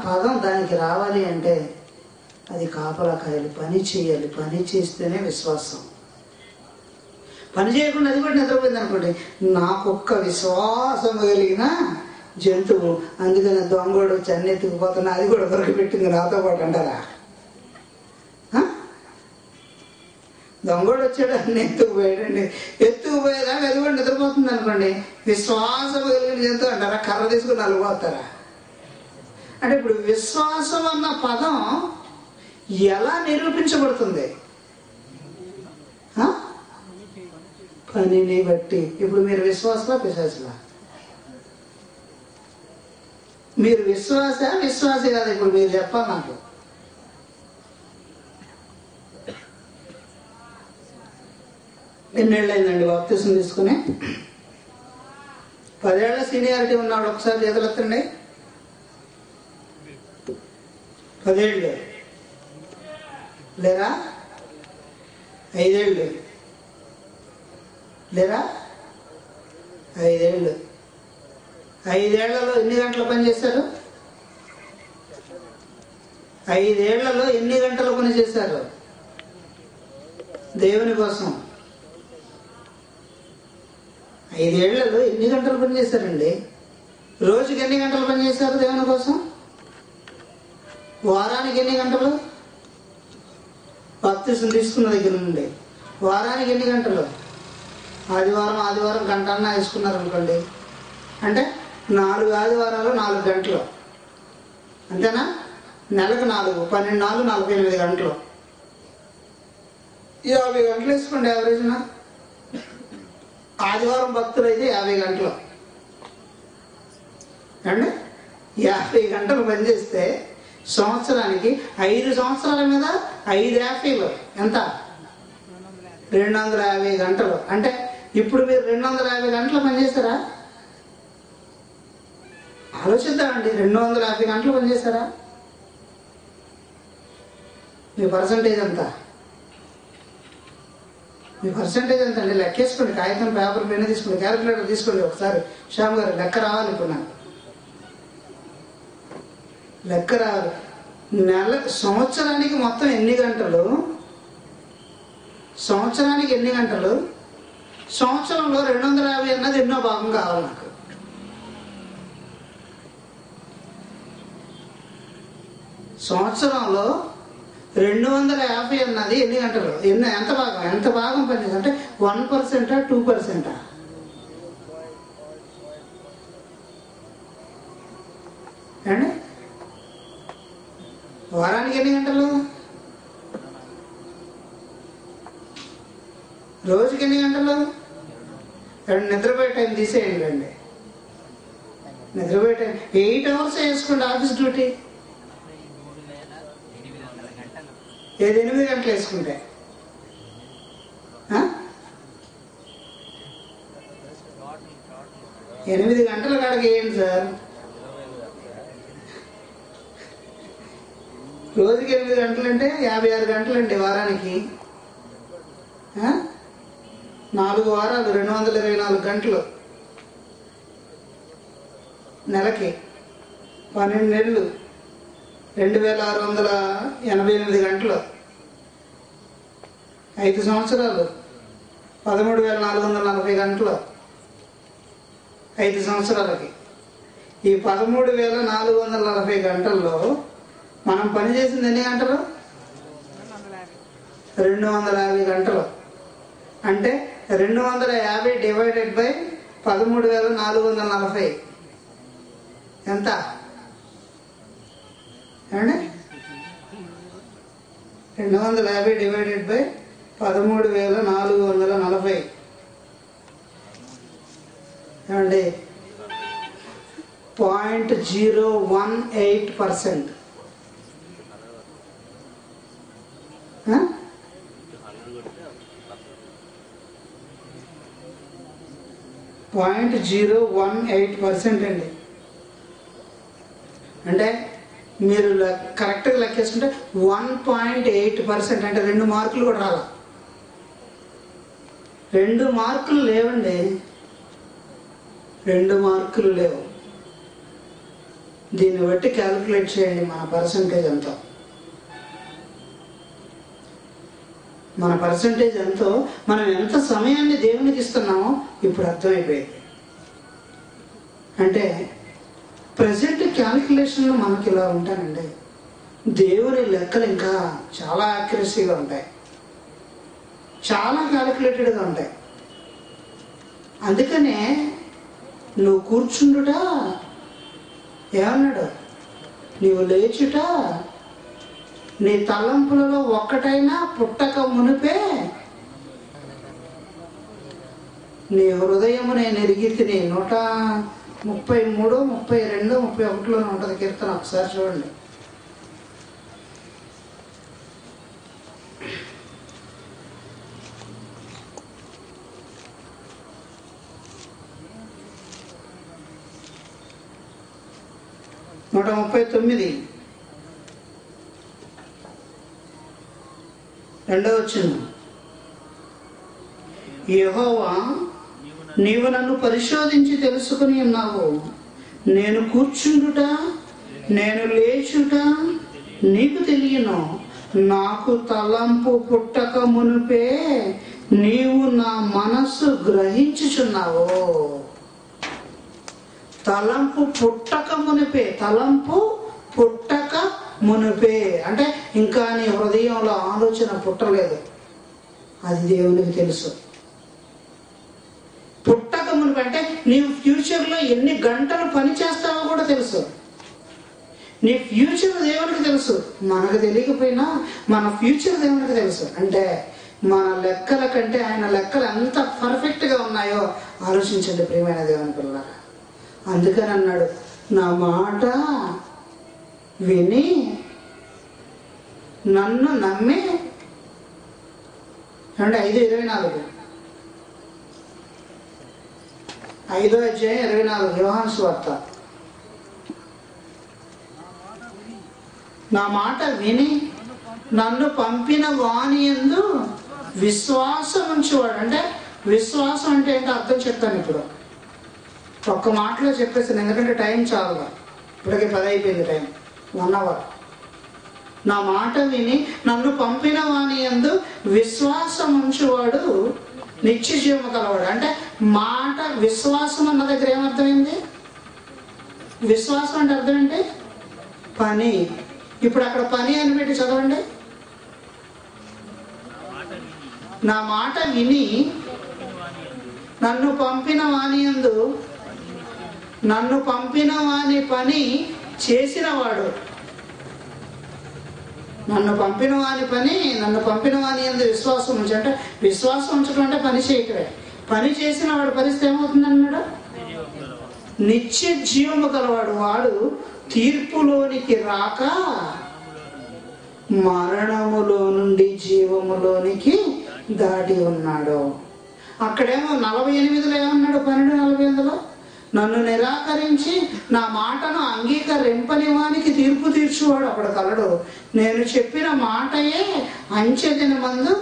పదం దానికి రావాలి అంటే అది కాపలా కాయాలి, పని చేయాలి. పని చేస్తేనే విశ్వాసం. పని చేయకుండా అది కూడా నిద్రపోయింది అనుకోండి, నాకొక్క విశ్వాసం కలిగిన జంతువు, అందుకని దొంగోడు వచ్చి అన్ని ఎత్తుకుపోతున్నా అది కూడా దొరికి పెట్టింది నాతో పాటు అంటారా? దొంగోడు వచ్చాడు అన్ని ఎత్తుకుపోయాడండి, ఎత్తుకుపోయేదాకా అది కూడా నిద్రపోతుంది అనుకోండి, విశ్వాసం కలిగిన జంతువు అంటారా? కర్ర తీసుకుని అలిపోతారా? అంటే ఇప్పుడు విశ్వాసం అన్న పదం ఎలా నిరూపించబడుతుంది? పనిని బట్టి. ఇప్పుడు మీరు విశ్వాసలా పిశాచులా? మీరు విశ్వాసే కాదు. ఇప్పుడు మీరు చెప్పాలి నాకు. ఎన్నేళ్ళైందండి బాప్తిసం తీసుకుని? 10 ఏళ్ల సీనియారిటీ ఉన్నాడు ఒకసారి చేతులెత్తండి. 10 ఏళ్ళు లేరా? 5 ఏళ్ళు లేరా? 5 ఏళ్ళు. 5 ఏళ్లలో ఎన్ని గంటలు పనిచేశారు? 5 ఏళ్లలో ఎన్ని గంటలు పని చేశారు దేవుని కోసం? 5 ఏళ్లలో ఎన్ని గంటలు పనిచేశారండి? రోజుకి ఎన్ని గంటలు పనిచేశారు దేవుని కోసం? వారానికి ఎన్ని గంటలు? బాప్తిసం తీసుకున్న దగ్గర నుండి వారానికి ఎన్ని గంటలు? ఆదివారం గంట అన్నా వేసుకున్నారు అనుకోండి, అంటే 4 ఆదివారాలు 4 గంటలు, అంతేనా? నెలకు 4, 12 4 48 గంటలు. 50 గంటలు వేసుకోండి యావరేజ్నా. ఆదివారం భక్తులు అయితే 50 గంటలు అండి. 50 గంటలు పనిచేస్తే సంవత్సరానికి 5 సంవత్సరాల మీద 5 50లు ఎంత? 250 గంటలు. అంటే ఇప్పుడు మీరు 250 గంటలు పనిచేస్తారా? ఆలోచిద్దామండి. 250 గంటలు పనిచేస్తారా? మీ పర్సంటేజ్ ఎంత? మీ పర్సంటేజ్ ఎంత అండి? లెక్కేసుకోండి. కాగితం పేపర్ పెన్ను తీసుకోండి, క్యాలిక్యులేటర్ తీసుకోండి. ఒకసారి శ్యామ్ గారు లెక్క రావాలి. ఇప్పుడు నాకు లెక్క రావాలి. సంవత్సరానికి మొత్తం ఎన్ని గంటలు? సంవత్సరానికి ఎన్ని గంటలు? సంవత్సరంలో 250 అన్నది ఎన్నో భాగం కావాలి నాకు? సంవత్సరంలో 250 అన్నది ఎన్ని గంటలు? ఎంత భాగం పనిచేస్తుంది? అంటే 1%, 2%? అండి వారానికి ఎన్ని గంటలు? రోజుకి ఎన్ని గంటలు? నిద్రపోయే టైం తీసేయండి అండి. నిద్రపోయే టైం 8 అవర్స్ వేసుకోండి ఆఫీస్ డ్యూటీ. ఏది 8 గంటలు వేసుకుంటే 8 గంటల కాడికి వేయండి సార్. రోజుకి 8 గంటలు అంటే 56 గంటలు అండి వారానికి. 4 వారాలు 224 గంటలు. నెలకి 12 నెలలు 2688 గంటలు. 5 సంవత్సరాలు 13,440 గంటలు. 5 సంవత్సరాలకి ఈ 13,440 గంటల్లో మనం పనిచేసింది ఎన్ని గంటలు? 250 గంటలు. అంటే 250 డివైడెడ్ బై 13,440 ఎంత అండి? 250 డివైడెడ్ బై 13,440 ఏమండి? 0.018%. 0.018% అండి. అంటే మీరు కరెక్ట్గా లెక్కేసుకుంటే 1.8%. అంటే 2 మార్కులు కూడా రాలా. 2 మార్కులు లేవండి. 2 మార్కులు లేవు. దీన్ని బట్టి క్యాలిక్యులేట్ చేయండి మన పర్సంటేజ్ ఎంతో. మన పర్సంటేజ్ ఎంతో, మనం ఎంత సమయాన్ని దేవునికి ఇస్తున్నామో ఇప్పుడు అర్థమైపోయింది. అంటే ప్రజెంట్ క్యాలిక్యులేషన్లో మనకి ఇలా ఉంటానండి. దేవుని లెక్కలు ఇంకా చాలా యాక్యురసీగా ఉంటాయి, చాలా క్యాలిక్యులేటెడ్గా ఉంటాయి. అందుకనే నువ్వు కూర్చుండుట ఏమన్నాడు, నీవు లేచుట నీ తలంపులలో ఒక్కటైనా పుట్టక మునిపే నీ హృదయము నేను ఎరిగి తిని. 133, 32, 31 ఉంటుంది కీర్తన. ఒకసారి చూడండి. నూట 39 రెండవ వచనం. యెహోవా, నీవు నన్ను పరిశోధించి తెలుసుకుని ఉన్నావు. నేను కూర్చుండుట నేను లేచుట నీకు తెలియను. నాకు తలంపు పుట్టక మునుపే నీవు నా మనస్సు గ్రహించుచున్నావు. తలంపు పుట్టక మునిపే, తలంపు పుట్టక మునిపే అంటే ఇంకా నీ హృదయంలో ఆలోచన పుట్టలేదు, అది దేవునికి తెలుసు. పుట్టక మునిపే అంటే నీవు ఫ్యూచర్లో ఎన్ని గంటలు పని చేస్తావో కూడా తెలుసు. నీ ఫ్యూచర్ దేవునికి తెలుసు. మనకు తెలియకపోయినా మన ఫ్యూచర్ దేవునికి తెలుసు. అంటే మన లెక్కల కంటే ఆయన లెక్కలు ఎంత పర్ఫెక్ట్గా ఉన్నాయో ఆలోచించండి ప్రియమైన దేవుని పిల్లలారా. అందుకని అన్నాడు, నా మాట విని నన్ను నమ్మి. అంటే 5:24, 5వ అధ్యాయం 24 యోహాను సువార్త. నా మాట విని నన్ను పంపిన వాని యందు విశ్వాసం ఉంచేవాడు. అంటే విశ్వాసం అంటే ఏంటో అర్థం చెప్తాను ఇప్పుడు. ఒక్క మాటలో చెప్పేసాను, ఎందుకంటే టైం చాలుగా. ఇప్పటికే 10 అయిపోయింది, టైం 1 అవర్. నా మాట విని నన్ను పంపిన వాని యందు విశ్వాసం ఉంచువాడు నిత్య జీవము కలవాడు. అంటే మాట విశ్వాసం అన్న దగ్గర ఏమర్థమైంది? విశ్వాసం అంటే అర్థం ఏంటి? పని. ఇప్పుడు అక్కడ పని అని పెట్టి చదవండి. నా మాట విని నన్ను పంపిన వాని యందు, నన్ను పంపిన వాని పని చేసినవాడు. నన్ను పంపిన వాని పని, నన్ను పంపిన వాని యందు విశ్వాసం ఉంచి. అంటే విశ్వాసం ఉంచడం అంటే పని చేయటమే. పని చేసిన వాడు పరిస్థితి ఏమవుతుంది అన్నాడు? నిత్య జీవము గలవాడు. వాడు తీర్పులోనికి రాక మరణములో నుండి జీవములోనికి దాటి ఉన్నాడు. అక్కడేమో 48లో ఏమన్నాడు? 12:48లో నన్ను నిరాకరించి నా మాటను అంగీకరింపని వానికి తీర్పు తీర్చువాడు అక్కడ కలడు. నేను చెప్పిన మాటయే అంచెదినమందు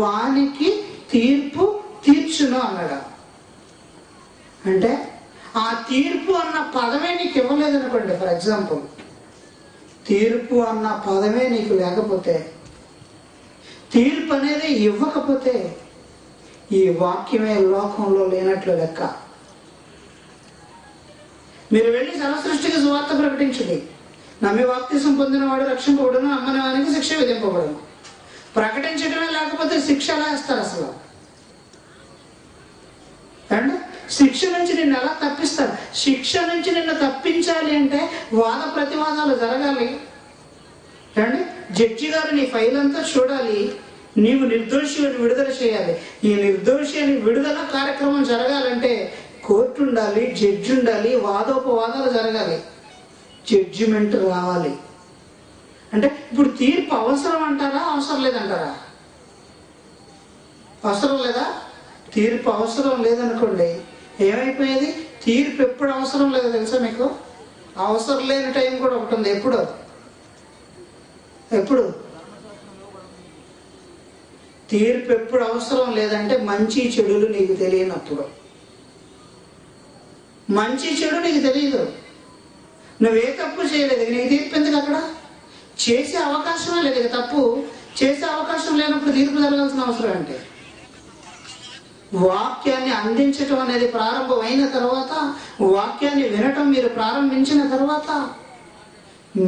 వానికి తీర్పు తీర్చును అన్నాడు. అంటే ఆ తీర్పు అన్న పదమే నీకు ఇవ్వలేదు అనుకోండి. ఫర్ ఎగ్జాంపుల్, తీర్పు అన్న పదమే నీకు లేకపోతే, తీర్పు అనేది ఇవ్వకపోతే ఈ వాక్యమే లోకంలో లేనట్లు లెక్క. మీరు వెళ్ళి సర్వసృష్టికి సువార్త ప్రకటించండి. నమ్మి బాప్తిసం పొందిన వాడు రక్షింపబడును, నమ్మని వానికి శిక్ష విధింపబడును. ప్రకటించడమే లేకపోతే శిక్ష ఎలా వేస్తారు అసలు? అండ్ శిక్ష నుంచి నిన్ను ఎలా తప్పిస్తారు? శిక్ష నుంచి నిన్ను తప్పించాలి అంటే వాద ప్రతివాదాలు జరగాలి. అండ్ జడ్జి గారు నీ ఫైల్ అంతా చూడాలి. నీవు నిర్దోషి అని విడుదల చేయాలి. ఈ నిర్దోషి అని విడుదల కార్యక్రమం జరగాలంటే కోర్టు ఉండాలి, జడ్జి ఉండాలి, వాదోపవాదాలు జరగాలి, జడ్జిమెంట్ రావాలి. అంటే ఇప్పుడు తీర్పు అవసరం అంటారా, అవసరం లేదంటారా? అవసరం లేదా? తీర్పు అవసరం లేదనుకోండి, ఏమైపోయేది? తీర్పు ఎప్పుడు అవసరం లేదో తెలుసా మీకు? అవసరం లేని టైం కూడా ఒకటి ఉంది. ఎప్పుడు తీర్పు ఎప్పుడు అవసరం లేదంటే మంచి చెడులు నీకు తెలియనప్పుడు. మంచి చెడు నీకు తెలియదు. నువ్వే తప్పు చేయలేదు, నీకు తీర్పు ఎందుకు? అక్కడ చేసే అవకాశమే లేదు. ఇక తప్పు చేసే అవకాశం లేనప్పుడు తీర్పు జరగాల్సిన అవసరం అంటే వాక్యాన్ని అందించటం అనేది ప్రారంభమైన తర్వాత, వాక్యాన్ని వినటం మీరు ప్రారంభించిన తర్వాత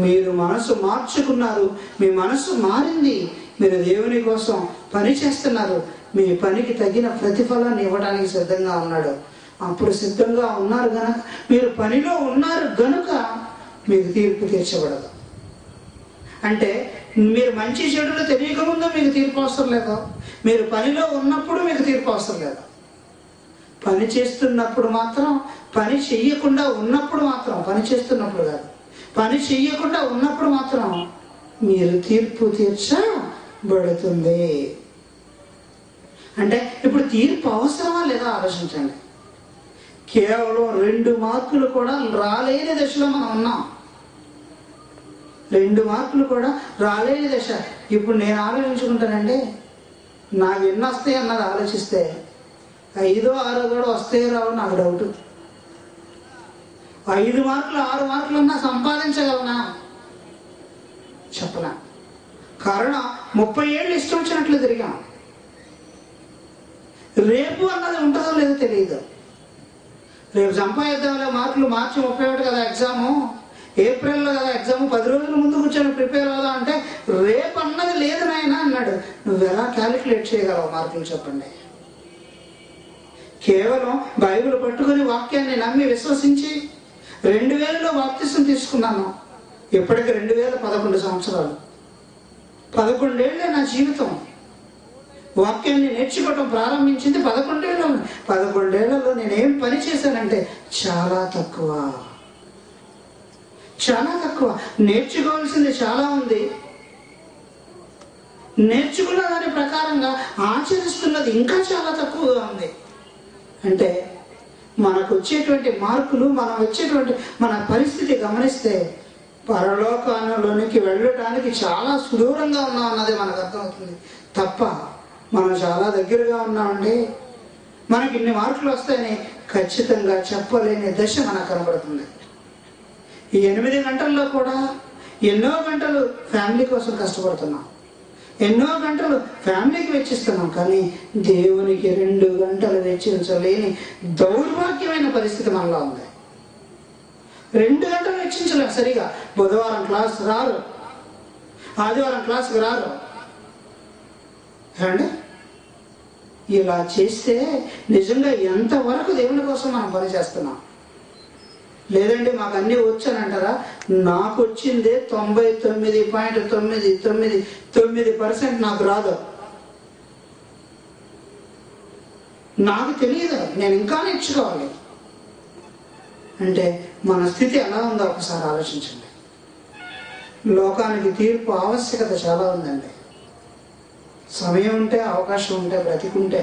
మీరు మనసు మార్చుకున్నారు, మీ మనసు మారింది, మీరు దేవుని కోసం పని చేస్తున్నారు, మీ పనికి తగిన ప్రతిఫలాన్ని ఇవ్వడానికి సిద్ధంగా ఉన్నాడు. అప్పుడు సిద్ధంగా ఉన్నారు గనక, మీరు పనిలో ఉన్నారు గనుక మీకు తీర్పు తీర్చబడదు. అంటే మీరు మంచి చెడులు తెలియకముందు మీకు తీర్పు అవసరం లేదు, మీరు పనిలో ఉన్నప్పుడు మీకు తీర్పు అవసరం లేదు. పని చేస్తున్నప్పుడు మాత్రం, పని చెయ్యకుండా ఉన్నప్పుడు మాత్రం, పని చేస్తున్నప్పుడు కాదు, పని చెయ్యకుండా ఉన్నప్పుడు మాత్రం మీరు తీర్పు తీర్చబడుతుంది. అంటే ఇప్పుడు తీర్పు అవసరమా లేదా ఆలోచించండి. కేవలం 2 మార్కులు కూడా రాలేని దశలో మనం ఉన్నాం. 2 మార్కులు కూడా రాలేని దశ. ఇప్పుడు నేను ఆలోచించుకుంటానండి, నాకు ఎన్ని వస్తాయి అన్నది ఆలోచిస్తే 5, 6 కూడా వస్తాయో రావు నాకు డౌట్. 5 మార్కులు 6 మార్కులు ఉన్నా సంపాదించగలనా? చెప్పనా. కారణం 30 ఏళ్ళు ఇష్టం వచ్చినట్లు తిరిగాం. రేపు అన్నది ఉంటుందో లేదో తెలియదు. రేపు సంపాదిద్దాంలో మార్కులు మార్చి 31 కదా ఎగ్జాము, ఏప్రిల్లో కదా ఎగ్జామ్, 10 రోజుల ముందు కూర్చొని ప్రిపేర్ అవుదా అంటే రేపు అన్నది లేదు నాయన అన్నాడు. నువ్వు ఎలా క్యాలిక్యులేట్ చేయగలవు మార్కులు చెప్పండి? కేవలం బైబిల్ పట్టుకుని వాక్యాన్ని నమ్మి విశ్వసించి 2000లో బాప్తిసం తీసుకున్నాను. ఇప్పటికి 2011 సంవత్సరాలు, 11 ఏళ్ళే నా జీవితం. వాక్యాన్ని నేర్చుకోవటం ప్రారంభించింది 11 ఏళ్ళు. 11 ఏళ్లలో నేనేం పని చేశానంటే చాలా తక్కువ. నేర్చుకోవాల్సింది చాలా ఉంది. నేర్చుకున్న దాని ప్రకారంగా ఆచరిస్తున్నది ఇంకా చాలా తక్కువగా ఉంది. అంటే మనకు వచ్చేటువంటి మార్కులు, మనం వచ్చేటువంటి మన పరిస్థితి గమనిస్తే పరలోకంలోనికి వెళ్ళటానికి చాలా సుదూరంగా ఉన్నాం అన్నది మనకు అర్థమవుతుంది తప్ప మనం చాలా దగ్గరగా ఉన్నామండి. మనకి ఇన్ని మార్కులు వస్తాయని ఖచ్చితంగా చెప్పలేని దశ మనకు కనబడుతుంది. ఈ 8 గంటల్లో కూడా ఎన్నో గంటలు ఫ్యామిలీ కోసం కష్టపడుతున్నాం, ఎన్నో గంటలు ఫ్యామిలీకి వెచ్చిస్తున్నాం. కానీ దేవునికి 2 గంటలు వెచ్చించలేని దౌర్భాగ్యమైన పరిస్థితి మనలో ఉంది. 2 గంటలు వెచ్చించలేం సరిగా. బుధవారం క్లాస్ రారు, ఆదివారం క్లాస్కి రారు. ఏమండి, ఇలా చేస్తే నిజంగా ఎంతవరకు దేవుని కోసం మనం పని చేస్తున్నాం? లేదండి మాకు అన్నీ వచ్చని అంటారా? నాకు వచ్చిందే 99.999% నాకు రాదు. నాకు తెలియదు, నేను ఇంకా నేర్చుకోవాలి. అంటే మన స్థితి ఎలా ఉందో ఒకసారి ఆలోచించండి. లోకానికి తీర్పు ఆవశ్యకత చాలా ఉందండి. సమయం ఉంటే, అవకాశం ఉంటే, బ్రతికుంటే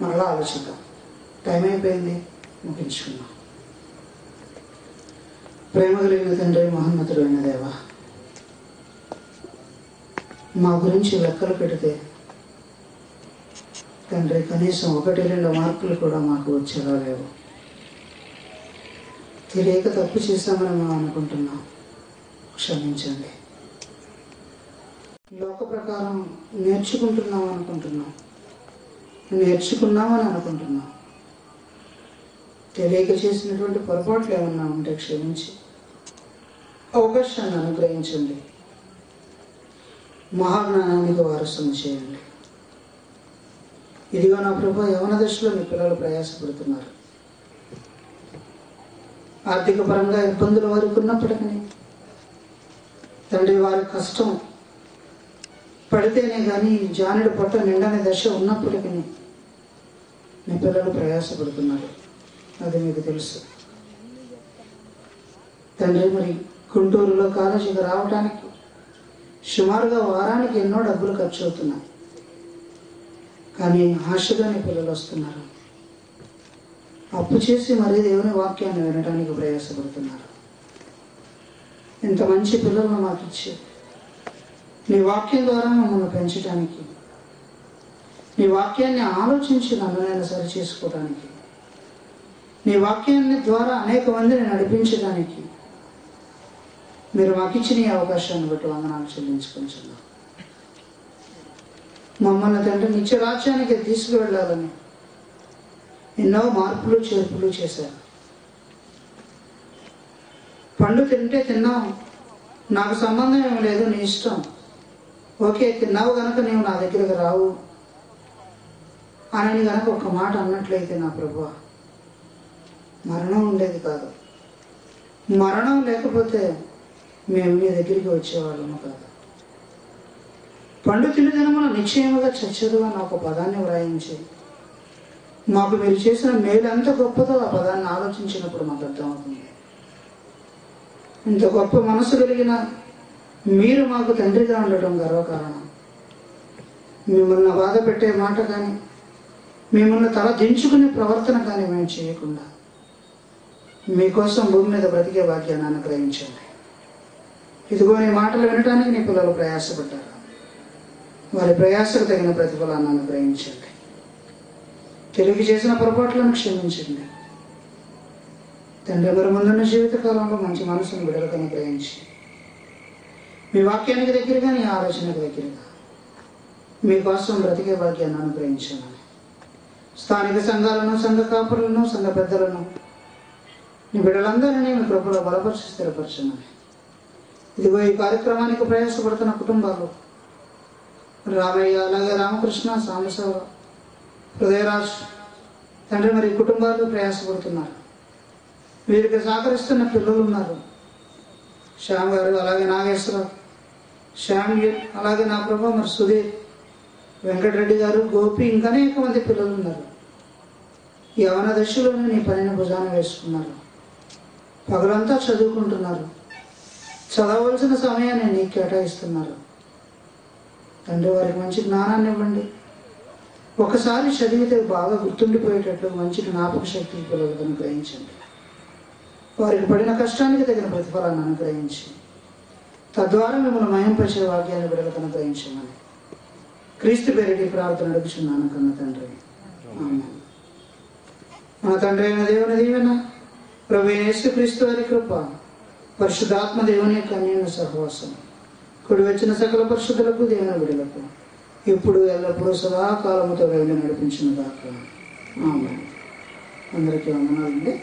మనలా ఆలోచిద్దాం. టైం అయిపోయింది, ముగించుకున్నాం. ప్రేమ కలిగిన తండ్రి, మహోన్నతుడు అయిన దేవ, మా గురించి లెక్కలు పెడితే తండ్రి కనీసం 1-2 మార్కులు కూడా మాకు వచ్చేలా లేవు. తెలియక తప్పు చేశామని మేము అనుకుంటున్నాం, క్షమించండి. లోక ప్రకారం నేర్చుకుంటున్నామని అనుకుంటున్నాం. తెలియక చేసినటువంటి పొరపాట్లు ఏమన్నా ఉంటే క్షమించి అవకాశాన్ని అనుగ్రహించండి. మహాజ్ఞానానికి వారసుని చేయండి. ఇదిగో నా ప్రభు, యవన దశలో మీ పిల్లలు ప్రయాసపడుతున్నారు. ఆర్థిక పరంగా ఇబ్బందులు వారికి ఉన్నప్పటికీ తండ్రి, వారి కష్టం పడితేనే కానీ జానుడు పొట్ట నిండని దశ ఉన్నప్పటికీ మీ పిల్లలు ప్రయాసపడుతున్నారు. అది మీకు తెలుసు తండ్రి. మరి గుంటూరులో కాలేజీకి రావడానికి సుమారుగా వారానికి ఎన్నో డబ్బులు ఖర్చు అవుతున్నాయి. కానీ ఆశగా నీ పిల్లలు వస్తున్నారు. అప్పు చేసి మరీ దేవుని వాక్యాన్ని వినడానికి ప్రయాసపడుతున్నారు. ఇంత మంచి పిల్లలను మాకు ఇచ్చి నీ వాక్యం ద్వారా మమ్మల్ని పెంచడానికి, నీ వాక్యాన్ని ఆలోచించి నన్ను నేను సరి చేసుకోవడానికి, నీ వాక్యాన్ని ద్వారా అనేక మందిని నడిపించడానికి మీరు మాకు ఇచ్చిన ఈ అవకాశాన్ని బట్టి వందనాలు చెల్లించుకుంటున్నాం. మమ్మల్ని తండ్రి నిత్య రాజ్యానికి తీసుకువెళ్ళాలని ఎన్నో మార్పులు చేర్పులు చేశారు. పండు తింటే తిన్నావు, నాకు సంబంధం ఏమి లేదు, నీ ఇష్టం, ఓకే తిన్నావు కనుక నీవు నా దగ్గరికి రావు అని కనుక ఒక మాట అన్నట్లయితే నా ప్రభువా, మరణం ఉండేది కాదు. మరణం లేకపోతే మేము మీ దగ్గరికి వచ్చేవాళ్ళము కాదు. పండు తిని దినమున నిశ్చయముగా చచ్చదు అని ఒక పదాన్ని వ్రాయించి మాకు మీరు చేసిన మేలు ఎంత గొప్పదో ఆ పదాన్ని ఆలోచించినప్పుడు మాకు అర్థమవుతుంది. ఇంత గొప్ప మనసు కలిగిన మీరు మాకు తండ్రిగా ఉండటం గర్వకారణం. మిమ్మల్ని బాధ పెట్టే మాట కానీ, మిమ్మల్ని తల దించుకునే ప్రవర్తన కానీ మేము చేయకుండా మీకోసం భూమి మీద బ్రతికే భాగ్యాన్ని అనుగ్రహించండి. ఇదిగో నీ మాటలు వినడానికి నీ పిల్లలు ప్రయాసపడ్డారు. వారి ప్రయాసకు తగిన ప్రతిఫలాన్ని అనుగ్రహించండి. తెలివి చేసిన పొరపాట్లను క్షమించండి తండ్రి. మరి ముందున్న జీవితకాలంలో మంచి మనసును బిడ్డలకు అనుగ్రహించి మీ వాక్యానికి దగ్గరగా, నీ ఆలోచనకు దగ్గరగా మీకోసం బ్రతికే భాగ్యాన్ని అనుగ్రహించమని, స్థానిక సంఘాలను, సంఘ కాపురులను, సంఘ పెద్దలను, నీ బిడ్డలందరినీ మీ కృపలో బలపరిచి స్థిరపరచమని, ఇదిగో ఈ కార్యక్రమానికి ప్రయాసపడుతున్న కుటుంబాలు రామయ్య, అలాగే రామకృష్ణ, సాంబశివ, హృదయరాజ్ తండ్రి, మరి కుటుంబాలు ప్రయాసపడుతున్నారు. వీరికి సహకరిస్తున్న పిల్లలు ఉన్నారు. శ్యామ్ గారు, అలాగే నాగేశ్వరరావు, శ్యామ్యూల్, అలాగే నా ప్రభు మరి సుధీర్, వెంకటరెడ్డి గారు, గోపి, ఇంకా అనేక మంది పిల్లలు ఉన్నారు. యవన దశలోనే నీ పనిని భుజాన వేసుకున్నారు. పగలంతా చదువుకుంటున్నారు. చదవలసిన సమయాన్ని నీకు కేటాయిస్తున్నారు తండ్రి. వారికి మంచి జ్ఞానాన్ని ఇవ్వండి. ఒకసారి చదివితే బాగా గుర్తుండిపోయేటట్లు మంచి జ్ఞాపక శక్తి పిల్లలకు అనుగ్రహించండి. వారికి పడిన కష్టానికి తగిన ప్రతిఫలాన్ని అనుగ్రహించి తద్వారా మిమ్మల్ని మయంపరిచే వాక్యాన్ని బిడ్డలకు అనుగ్రహించమని క్రీస్తు పేరిటి ప్రార్థన అడుగుచున్నాను కన్న తండ్రి. ఆమేన్. మన తండ్రి అయిన దేవుని దీవెన, ప్రభువైన యేసుక్రీస్తు వారి కృప, పరిశుద్ధాత్మ దేవుని యొక్క అన్యోన్య సహవాసం కుడి వచ్చిన సకల పరిశుద్ధులకు, దేవుని బిడ్డలకు ఇప్పుడు ఎల్లప్పుడూ సదాకాలముతో వెళ్ళి నడిపించిన దాకా. ఆమేన్. అందరికీ వందనాలండి.